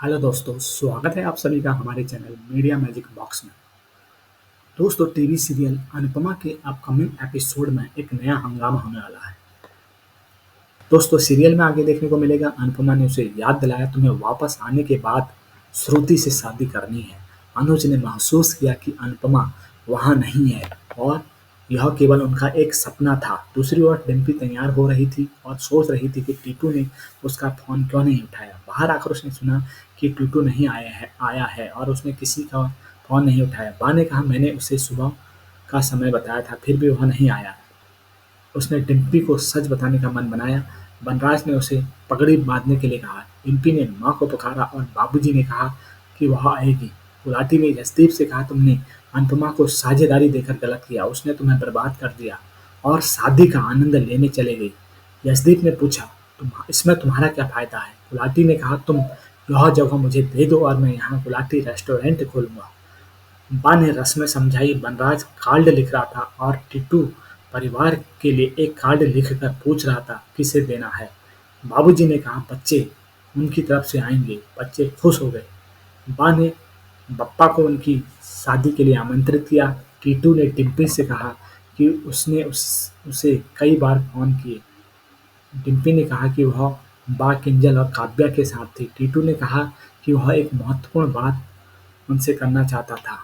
Hello दोस्तों, स्वागत है आप सभी का हमारे चैनल मीडिया मैजिक बॉक्स में। दोस्तों, टीवी सीरियल अनुपमा के अपकमिंग एपिसोड में एक नया हंगामा होने वाला है। दोस्तों, सीरियल में आगे देखने को मिलेगा अनुपमा ने उसे याद दिलाया तुम्हें वापस आने के बाद श्रुति से शादी करनी है। अनुज ने महसूस किया कि अनुपमा वहां नहीं है और यह केवल उनका एक सपना था। दूसरी ओर डिम्पी तैयार हो रही थी और सोच रही थी कि टीटू ने उसका फोन क्यों नहीं उठाया। बाहर आकर उसने सुना कि टीटू नहीं आया है और उसने किसी का फोन नहीं उठाया। बा ने कहा मैंने उसे सुबह का समय बताया था फिर भी वह नहीं आया। उसने डिम्पी को सच बताने का मन बनाया। बनराज ने उसे पगड़ी बांधने के लिए कहा। डिम्पी ने माँ को पुकारा और बाबूजी ने कहा कि वह आएगी। गुलाटी ने जसदीप से कहा तुमने अनुपमा को साझेदारी देकर गलत किया, उसने तुम्हें बर्बाद कर दिया और शादी का आनंद लेने चले गई। जसदीप ने पूछा इसमें तुम्हारा क्या फायदा है। गुलाटी ने कहा तुम यह जगह मुझे दे दो और मैं यहाँ गुलाटी रेस्टोरेंट खोलूंगा। बा ने रस्में समझाई। बनराज कार्ड लिख रहा था और टिट्टू परिवार के लिए एक कार्ड लिखकर पूछ रहा था किसे देना है। बाबूजी ने कहा बच्चे उनकी तरफ से आएंगे। बच्चे खुश हो गए। बा ने बप्पा को उनकी शादी के लिए आमंत्रित किया। टीटू ने डिम्पी से कहा कि उसने उसे कई बार फोन किए। डिम्पी ने कहा कि वह बा किंजल और काव्या के साथ थी। टीटू ने कहा कि वह एक महत्वपूर्ण बात उनसे करना चाहता था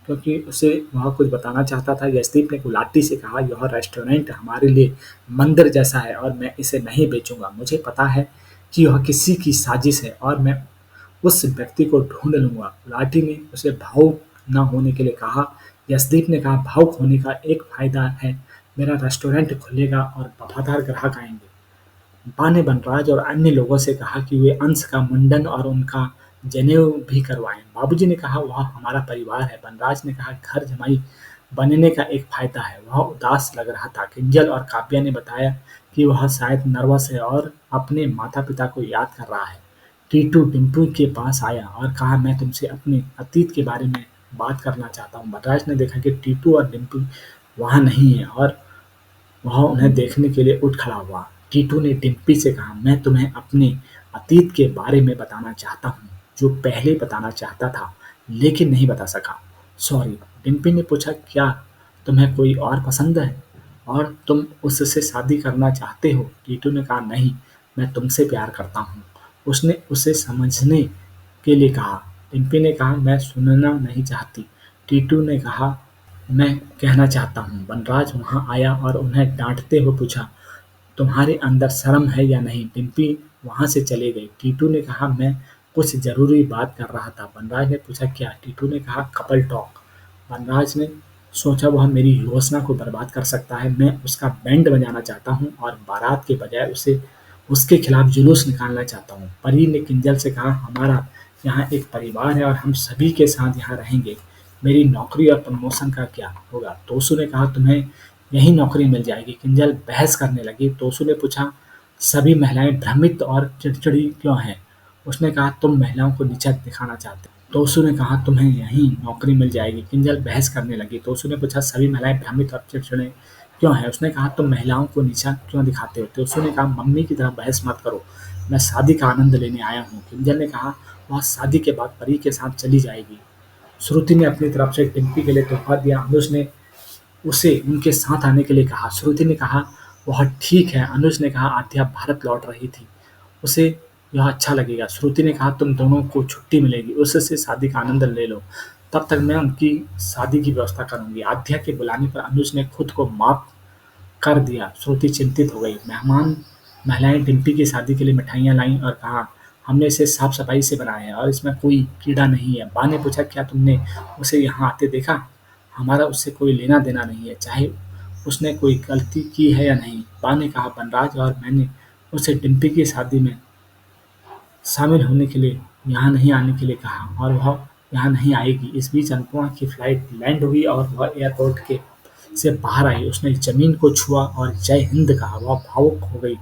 क्योंकि उसे वह कुछ बताना चाहता था। यशदीप ने गुलाटी से कहा यह रेस्टोरेंट हमारे लिए मंदिर जैसा है और मैं इसे नहीं बेचूंगा। मुझे पता है कि यह किसी की साजिश है और मैं उस व्यक्ति को ढूंढ लूंगा। गुलाटी ने उसे भावुक न होने के लिए कहा। यशदीप ने कहा भावुक होने का एक फायदा है, मेरा रेस्टोरेंट खुलेगा और वफादार ग्राहक आएंगे। बा ने बनराज और अन्य लोगों से कहा कि वे अंश का मुंडन और उनका जनेऊ भी करवाएं। बाबूजी ने कहा वह हमारा परिवार है। बनराज ने कहा घर जमाई बनने का एक फायदा है। वह उदास लग रहा था। किंजल और काव्या ने बताया कि वह शायद नर्वस है और अपने माता पिता को याद कर रहा है। टीटू डिम्पू के पास आया और कहा मैं तुमसे अपने अतीत के बारे में बात करना चाहता हूँ। बनराज ने देखा कि टीटू और डिम्पू वहाँ नहीं है और वह उन्हें देखने के लिए उठ खड़ा हुआ। टीटू ने डिम्पी से कहा मैं तुम्हें अपने अतीत के बारे में बताना चाहता हूँ जो पहले बताना चाहता था लेकिन नहीं बता सका। सॉरी। डिम्पी ने पूछा क्या तुम्हें कोई और पसंद है और तुम उससे शादी करना चाहते हो। टीटू ने कहा नहीं, मैं तुमसे प्यार करता हूँ। उसने उसे समझने के लिए कहा। डिम्पी ने कहा मैं सुनना नहीं चाहती। टीटू ने कहा मैं कहना चाहता हूँ। बनराज वहाँ आया और उन्हें डांटते हुए पूछा तुम्हारे अंदर शर्म है या नहीं। डिम्पी वहाँ से चले गई। टीटू ने कहा मैं कुछ जरूरी बात कर रहा था। बनराज ने पूछा क्या। टीटू ने कहा कपल टॉक। बनराज ने सोचा वह मेरी योजना को बर्बाद कर सकता है। मैं उसका बैंड बजाना चाहता हूँ और बारात के बजाय उसे उसके खिलाफ जुलूस निकालना चाहता हूँ। परी ने किंजल से कहा हमारा यहाँ एक परिवार है और हम सभी के साथ यहाँ रहेंगे। मेरी नौकरी और प्रमोशन का क्या होगा। तोसू ने कहा तुम्हें यही नौकरी मिल जाएगी। किंजल बहस करने लगी। तोसू ने पूछा सभी महिलाएं भ्रमित और चिड़चिड़ी क्यों हैं। उसने कहा तुम महिलाओं को नीचा दिखाना चाहते हो। तोसू ने कहा तुम्हें यहीं नौकरी मिल जाएगी। किंजल बहस करने लगी। तोसू ने पूछा सभी महिलाएं भ्रमित और चिड़चिड़े क्यों हैं। उसने कहा तुम महिलाओं को नीचा क्यों दिखाते हो। तोसू ने कहा मम्मी की तरह बहस मत करो, मैं शादी का आनंद लेने आया हूँ। किंजल ने कहा वह शादी के बाद परी के साथ चली जाएगी। श्रुति ने अपनी तरफ से डिम्पी के लिए तोहफा दिया। अनुज ने उसे उनके साथ आने के लिए कहा। श्रुति ने कहा वह ठीक है। अनुज ने कहा आद्या भारत लौट रही थी, उसे यह अच्छा लगेगा। श्रुति ने कहा तुम दोनों को छुट्टी मिलेगी, उससे शादी का आनंद ले लो, तब तक मैं उनकी शादी की व्यवस्था करूंगी। आद्या के बुलाने पर अनुज ने खुद को माफ कर दिया। श्रुति चिंतित हो गई। मेहमान महिलाएं डिम्पी की शादी के लिए मिठाइयाँ लाईं और कहा हमने इसे साफ सफाई से बनाया है और इसमें कोई कीड़ा नहीं है। बा ने पूछा क्या तुमने उसे यहाँ आते देखा। हमारा उससे कोई लेना देना नहीं है, चाहे उसने कोई गलती की है या नहीं। बा ने कहा बनराज और मैंने उसे डिम्पी की शादी में शामिल होने के लिए यहाँ नहीं आने के लिए कहा और वह यहाँ नहीं आएगी। इस बीच अनुपमा की फ्लाइट लैंड हुई और वह एयरपोर्ट के से बाहर आई। उसने ज़मीन को छुआ और जय हिंद कहा। वह भावुक हो गई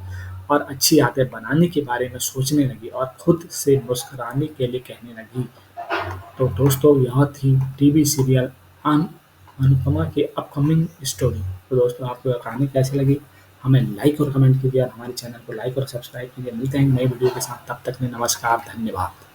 और अच्छी आदतें बनाने के बारे में सोचने लगी और खुद से मुस्कुराने के लिए कहने लगी। तो दोस्तों, यह थी टीवी सीरियल अनुपमा की अपकमिंग स्टोरी। तो दोस्तों, आपको यह कहानी कैसी लगी हमें लाइक और कमेंट कीजिए और हमारे चैनल को लाइक और सब्सक्राइब कीजिए। मिलते हैं एक नए वीडियो के साथ, तब तक के लिए नमस्कार, धन्यवाद।